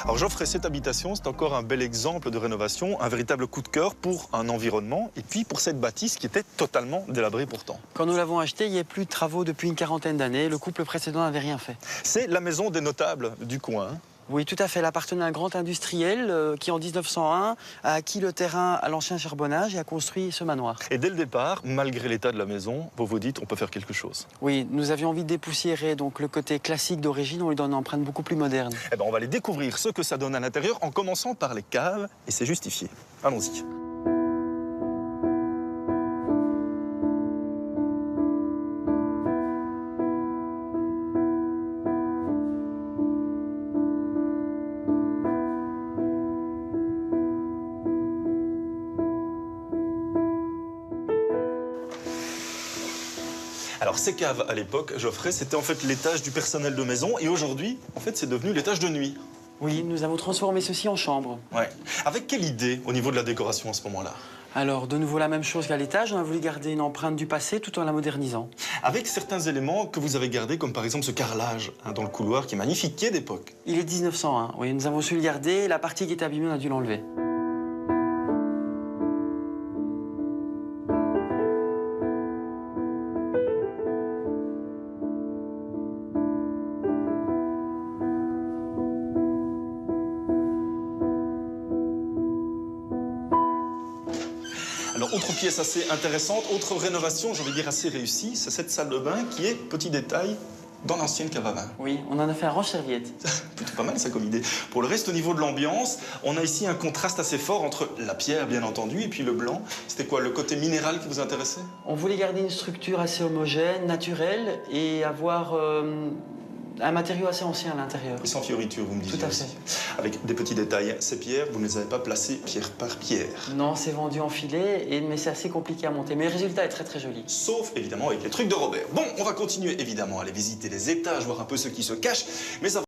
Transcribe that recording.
Alors Geoffrey, cette habitation, c'est encore un bel exemple de rénovation, un véritable coup de cœur pour un environnement et puis pour cette bâtisse qui était totalement délabrée pourtant. Quand nous l'avons acheté, il n'y a plus de travaux depuis une quarantaine d'années. Le couple précédent n'avait rien fait. C'est la maison des notables du coin. Oui, tout à fait. Elle appartenait à un grand industriel qui, en 1901, a acquis le terrain à l'ancien charbonnage et a construit ce manoir. Et dès le départ, malgré l'état de la maison, vous vous dites on peut faire quelque chose. Oui, nous avions envie de dépoussiérer donc le côté classique d'origine, on lui donne une empreinte beaucoup plus moderne. Eh ben, on va aller découvrir ce que ça donne à l'intérieur en commençant par les caves et c'est justifié. Allons-y. Alors ces caves à l'époque, Geoffrey, c'était en fait l'étage du personnel de maison et aujourd'hui, en fait, c'est devenu l'étage de nuit. Oui, nous avons transformé ceci en chambre. Ouais. Avec quelle idée au niveau de la décoration à ce moment-là? Alors, de nouveau la même chose qu'à l'étage, on a voulu garder une empreinte du passé tout en la modernisant. Avec certains éléments que vous avez gardés, comme par exemple ce carrelage dans le couloir qui est magnifique, qui est d'époque. Il est 1901, oui, nous avons su le garder, la partie qui est abîmée, on a dû l'enlever. Alors, autre pièce assez intéressante, autre rénovation, j'ai envie de dire assez réussie, c'est cette salle de bain qui est, petit détail, dans l'ancienne cave à vin. Oui, on en a fait un range-serviette. Plutôt pas mal ça comme idée. Pour le reste, au niveau de l'ambiance, on a ici un contraste assez fort entre la pierre, bien entendu, et puis le blanc. C'était quoi, le côté minéral qui vous intéressait? On voulait garder une structure assez homogène, naturelle, et avoir un matériau assez ancien à l'intérieur. Et sans fioritures, vous me disiez. Tout à aussi. fait. Avec des petits détails. Ces pierres, vous ne les avez pas placées pierre par pierre. Non, c'est vendu en filet, mais c'est assez compliqué à monter. Mais le résultat est très très joli. Sauf, évidemment, avec les trucs de Robert. Bon, on va continuer, évidemment, à aller visiter les étages, voir un peu ce qui se cache. Mais avant